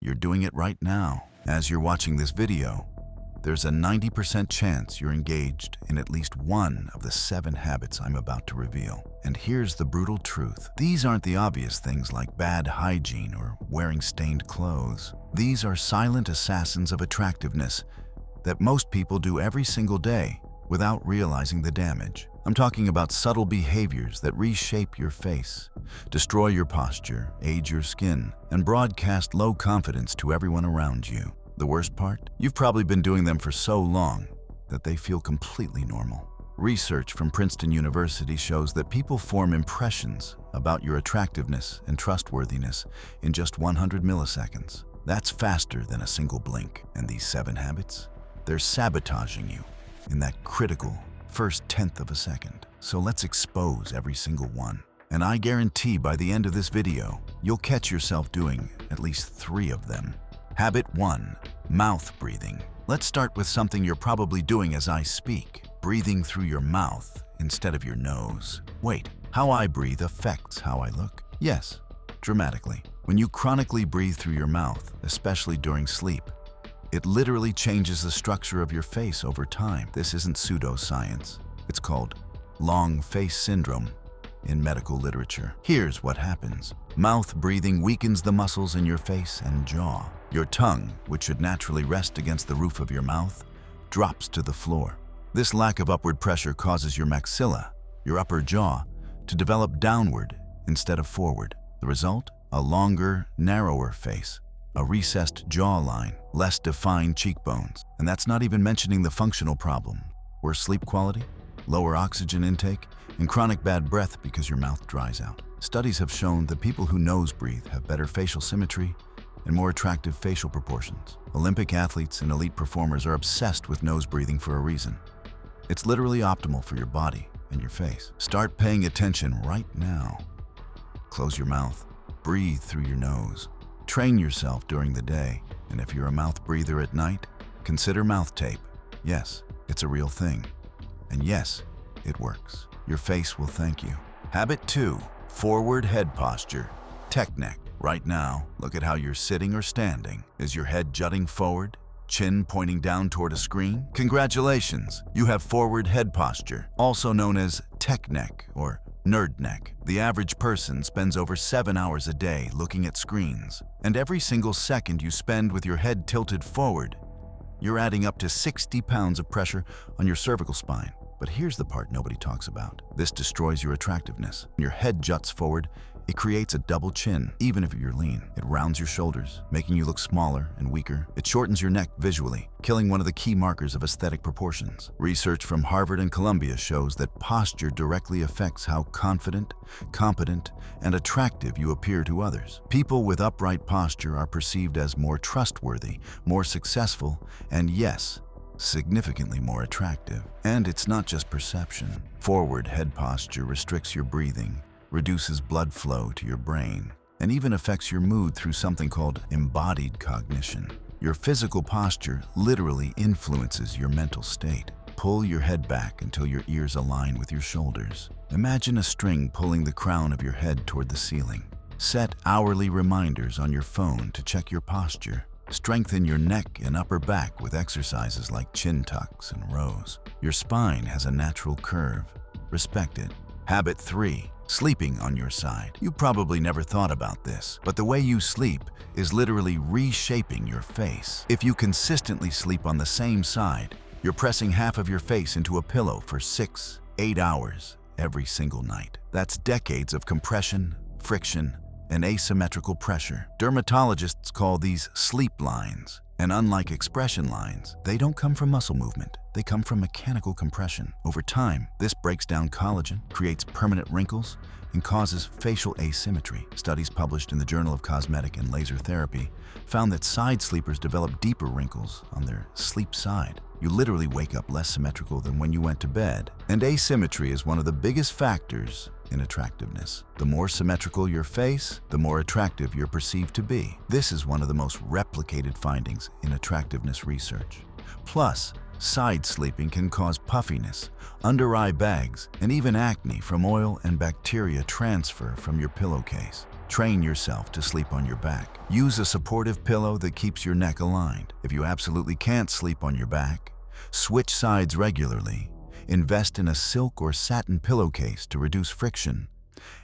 you're doing it right now. As you're watching this video, there's a 90% chance you're engaged in at least one of the 7 habits I'm about to reveal. And here's the brutal truth. These aren't the obvious things like bad hygiene or wearing stained clothes. These are silent assassins of attractiveness that most people do every single day without realizing the damage. I'm talking about subtle behaviors that reshape your face, destroy your posture, age your skin, and broadcast low confidence to everyone around you. The worst part? You've probably been doing them for so long that they feel completely normal. Research from Princeton University shows that people form impressions about your attractiveness and trustworthiness in just 100 milliseconds. That's faster than a single blink. And these 7 habits? They're sabotaging you in that critical first tenth of a second. So let's expose every single one. And I guarantee by the end of this video, you'll catch yourself doing at least 3 of them. Habit 1. Mouth breathing. Let's start with something you're probably doing as I speak. Breathing through your mouth instead of your nose. Wait, how I breathe affects how I look? Yes, dramatically. When you chronically breathe through your mouth, especially during sleep, it literally changes the structure of your face over time. This isn't pseudoscience. It's called long face syndrome in medical literature. Here's what happens. Mouth breathing weakens the muscles in your face and jaw. Your tongue, which should naturally rest against the roof of your mouth, drops to the floor. This lack of upward pressure causes your maxilla, your upper jaw, to develop downward instead of forward. The result? A longer, narrower face, a recessed jawline, less defined cheekbones. And that's not even mentioning the functional problem: worse sleep quality, lower oxygen intake, and chronic bad breath because your mouth dries out. Studies have shown that people who nose breathe have better facial symmetry and more attractive facial proportions. Olympic athletes and elite performers are obsessed with nose breathing for a reason. It's literally optimal for your body and your face. Start paying attention right now. Close your mouth. Breathe through your nose. Train yourself during the day, and if you're a mouth breather at night, consider mouth tape. Yes, it's a real thing. And yes, it works. Your face will thank you. Habit 2. Forward head posture. Tech neck. Right now, look at how you're sitting or standing. Is your head jutting forward? Chin pointing down toward a screen? Congratulations, you have forward head posture, also known as tech neck or nerd neck. The average person spends over 7 hours a day looking at screens, and every single second you spend with your head tilted forward, you're adding up to 60 pounds of pressure on your cervical spine. But here's the part nobody talks about. This destroys your attractiveness. When your head juts forward, it creates a double chin, even if you're lean. It rounds your shoulders, making you look smaller and weaker. It shortens your neck visually, killing one of the key markers of aesthetic proportions. Research from Harvard and Columbia shows that posture directly affects how confident, competent, and attractive you appear to others. People with upright posture are perceived as more trustworthy, more successful, and yes, significantly more attractive. And it's not just perception. Forward head posture restricts your breathing, reduces blood flow to your brain, and even affects your mood through something called embodied cognition. Your physical posture literally influences your mental state. Pull your head back until your ears align with your shoulders. Imagine a string pulling the crown of your head toward the ceiling. Set hourly reminders on your phone to check your posture. Strengthen your neck and upper back with exercises like chin tucks and rows. Your spine has a natural curve. Respect it. Habit 3. Sleeping on your side. You probably never thought about this, but the way you sleep is literally reshaping your face. If you consistently sleep on the same side, you're pressing half of your face into a pillow for 6-8 hours every single night. That's decades of compression, friction, and asymmetrical pressure. Dermatologists call these sleep lines. And unlike expression lines, they don't come from muscle movement. They come from mechanical compression. Over time, this breaks down collagen, creates permanent wrinkles, and causes facial asymmetry. Studies published in the Journal of Cosmetic and Laser Therapy found that side sleepers develop deeper wrinkles on their sleep side. You literally wake up less symmetrical than when you went to bed. And asymmetry is one of the biggest factors in attractiveness. The more symmetrical your face, the more attractive you're perceived to be. This is one of the most replicated findings in attractiveness research. Plus, side sleeping can cause puffiness, under-eye bags, and even acne from oil and bacteria transfer from your pillowcase. Train yourself to sleep on your back. Use a supportive pillow that keeps your neck aligned. If you absolutely can't sleep on your back, switch sides regularly. Invest in a silk or satin pillowcase to reduce friction.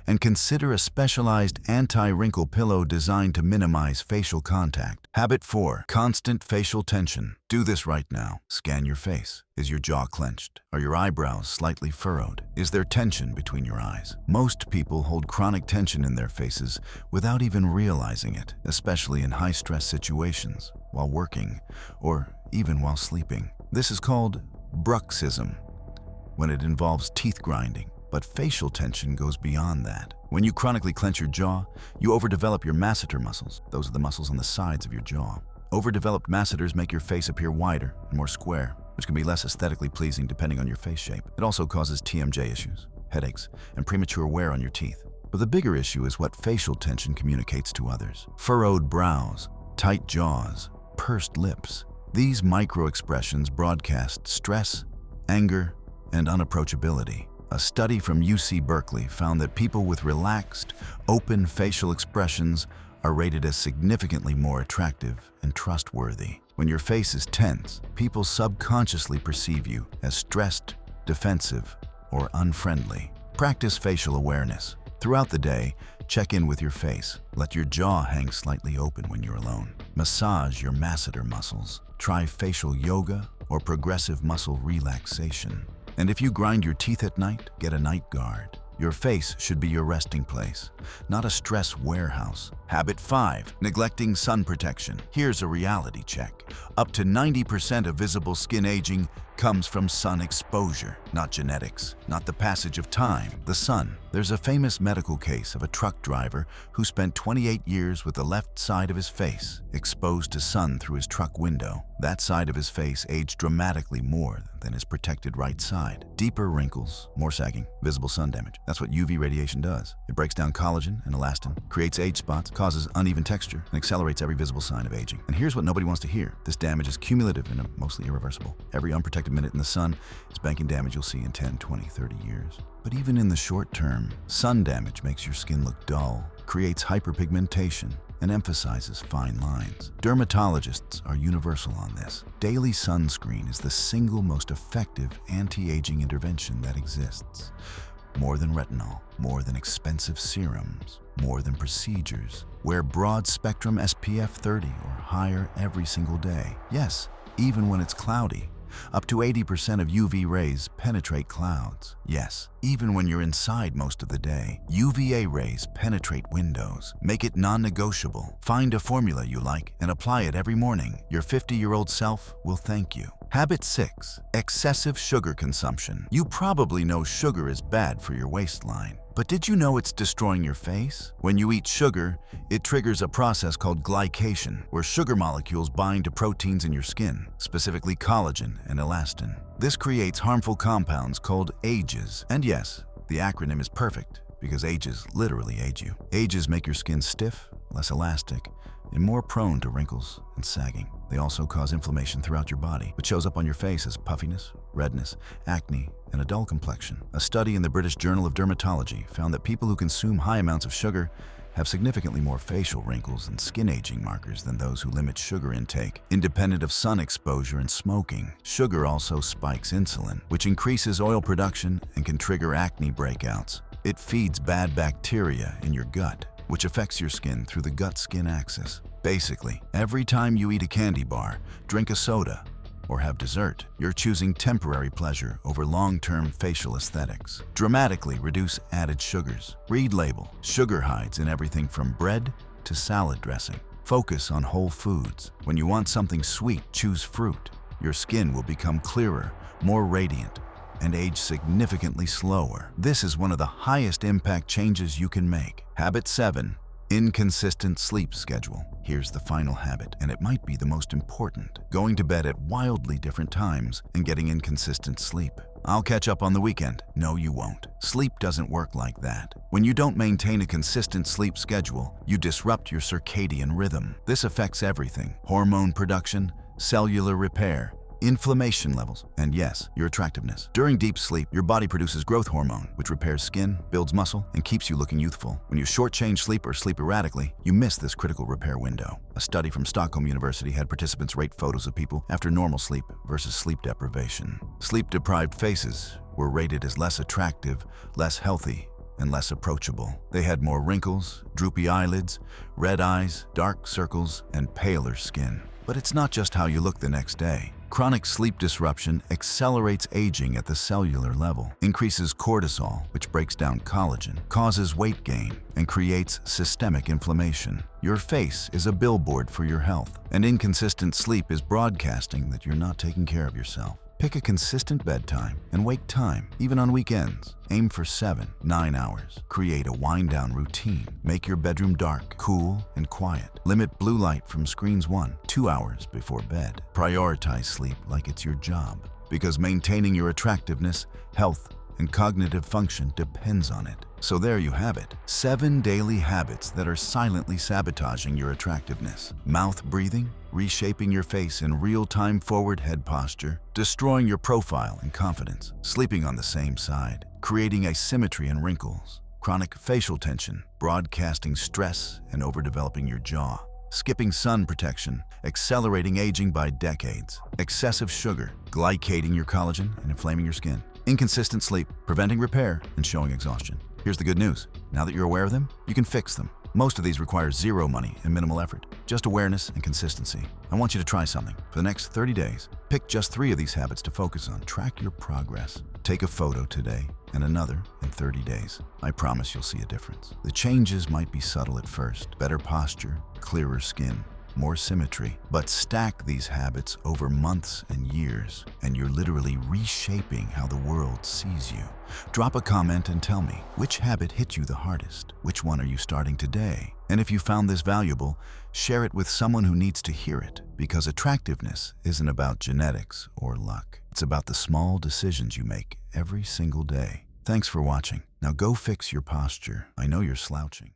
And consider a specialized anti-wrinkle pillow designed to minimize facial contact. Habit 4. Constant facial tension. Do this right now. Scan your face. Is your jaw clenched? Are your eyebrows slightly furrowed? Is there tension between your eyes? Most people hold chronic tension in their faces without even realizing it, especially in high-stress situations, while working, or even while sleeping. This is called bruxism, when it involves teeth grinding. But facial tension goes beyond that. When you chronically clench your jaw, you overdevelop your masseter muscles. Those are the muscles on the sides of your jaw. Overdeveloped masseters make your face appear wider and more square, which can be less aesthetically pleasing depending on your face shape. It also causes TMJ issues, headaches, and premature wear on your teeth. But the bigger issue is what facial tension communicates to others. Furrowed brows, tight jaws, pursed lips. These micro-expressions broadcast stress, anger, and unapproachability. A study from UC Berkeley found that people with relaxed, open facial expressions are rated as significantly more attractive and trustworthy. When your face is tense, people subconsciously perceive you as stressed, defensive, or unfriendly. Practice facial awareness. Throughout the day, check in with your face. Let your jaw hang slightly open when you're alone. Massage your masseter muscles. Try facial yoga or progressive muscle relaxation. And if you grind your teeth at night, get a night guard. Your face should be your resting place, not a stress warehouse. Habit 5. Neglecting sun protection. Here's a reality check. Up to 90% of visible skin aging comes from sun exposure, not genetics, not the passage of time, the sun. There's a famous medical case of a truck driver who spent 28 years with the left side of his face exposed to sun through his truck window. That side of his face aged dramatically more than his protected right side. Deeper wrinkles, more sagging, visible sun damage. That's what UV radiation does. It breaks down collagen and elastin, creates age spots, causes uneven texture, and accelerates every visible sign of aging. And here's what nobody wants to hear. This damage is cumulative and mostly irreversible. Every unprotected minute in the sun is banking damage you'll see in 10, 20, 30 years. But even in the short term, sun damage makes your skin look dull, creates hyperpigmentation, and emphasizes fine lines. Dermatologists are universal on this. Daily sunscreen is the single most effective anti-aging intervention that exists. More than retinol, more than expensive serums, more than procedures. Wear broad-spectrum SPF 30 or higher every single day. Yes, even when it's cloudy. Up to 80% of UV rays penetrate clouds. Yes, even when you're inside most of the day. UVA rays penetrate windows. Make it non-negotiable. Find a formula you like and apply it every morning. Your 50-year-old self will thank you. Habit 6. Excessive sugar consumption. You probably know sugar is bad for your waistline. But did you know it's destroying your face? When you eat sugar, it triggers a process called glycation, where sugar molecules bind to proteins in your skin, specifically collagen and elastin. This creates harmful compounds called AGEs. And yes, the acronym is perfect, because AGEs literally age you. AGEs make your skin stiff, less elastic, and more prone to wrinkles and sagging. They also cause inflammation throughout your body, which shows up on your face as puffiness, redness, acne, and a dull complexion. A study in the British Journal of Dermatology found that people who consume high amounts of sugar have significantly more facial wrinkles and skin aging markers than those who limit sugar intake. Independent of sun exposure and smoking, sugar also spikes insulin, which increases oil production and can trigger acne breakouts. It feeds bad bacteria in your gut, which affects your skin through the gut-skin axis. Basically, every time you eat a candy bar, drink a soda, or have dessert, you're choosing temporary pleasure over long-term facial aesthetics. Dramatically reduce added sugars. Read label. Sugar hides in everything from bread to salad dressing. Focus on whole foods. When you want something sweet, choose fruit. Your skin will become clearer, more radiant, and age significantly slower. This is one of the highest impact changes you can make. Habit 7. Inconsistent sleep schedule. Here's the final habit, and it might be the most important. Going to bed at wildly different times and getting inconsistent sleep. I'll catch up on the weekend. No, you won't. Sleep doesn't work like that. When you don't maintain a consistent sleep schedule, you disrupt your circadian rhythm. This affects everything: hormone production, cellular repair, inflammation levels, and yes, your attractiveness. During deep sleep, your body produces growth hormone, which repairs skin, builds muscle, and keeps you looking youthful. When you shortchange sleep or sleep erratically, you miss this critical repair window. A study from Stockholm University had participants rate photos of people after normal sleep versus sleep deprivation. Sleep-deprived faces were rated as less attractive, less healthy, and less approachable. They had more wrinkles, droopy eyelids, red eyes, dark circles, and paler skin. But it's not just how you look the next day. Chronic sleep disruption accelerates aging at the cellular level, increases cortisol, which breaks down collagen, causes weight gain, and creates systemic inflammation. Your face is a billboard for your health, and inconsistent sleep is broadcasting that you're not taking care of yourself. Pick a consistent bedtime and wake time, even on weekends. Aim for 7-9 hours. Create a wind-down routine. Make your bedroom dark, cool, and quiet. Limit blue light from screens 1-2 hours before bed. Prioritize sleep like it's your job, because maintaining your attractiveness, health, and cognitive function depends on it. So there you have it. 7 daily habits that are silently sabotaging your attractiveness. Mouth breathing, reshaping your face in real-time forward head posture, destroying your profile and confidence, sleeping on the same side, creating asymmetry and wrinkles, chronic facial tension, broadcasting stress and overdeveloping your jaw, skipping sun protection, accelerating aging by decades, excessive sugar, glycating your collagen and inflaming your skin, inconsistent sleep, preventing repair, and showing exhaustion. Here's the good news. Now that you're aware of them, you can fix them. Most of these require zero money and minimal effort, just awareness and consistency. I want you to try something. For the next 30 days, pick just 3 of these habits to focus on. Track your progress. Take a photo today and another in 30 days. I promise you'll see a difference. The changes might be subtle at first. Better posture, clearer skin, more symmetry. But stack these habits over months and years, and you're literally reshaping how the world sees you. Drop a comment and tell me, which habit hit you the hardest? Which one are you starting today? And if you found this valuable, share it with someone who needs to hear it, because attractiveness isn't about genetics or luck. It's about the small decisions you make every single day. Thanks for watching. Now go fix your posture. I know you're slouching.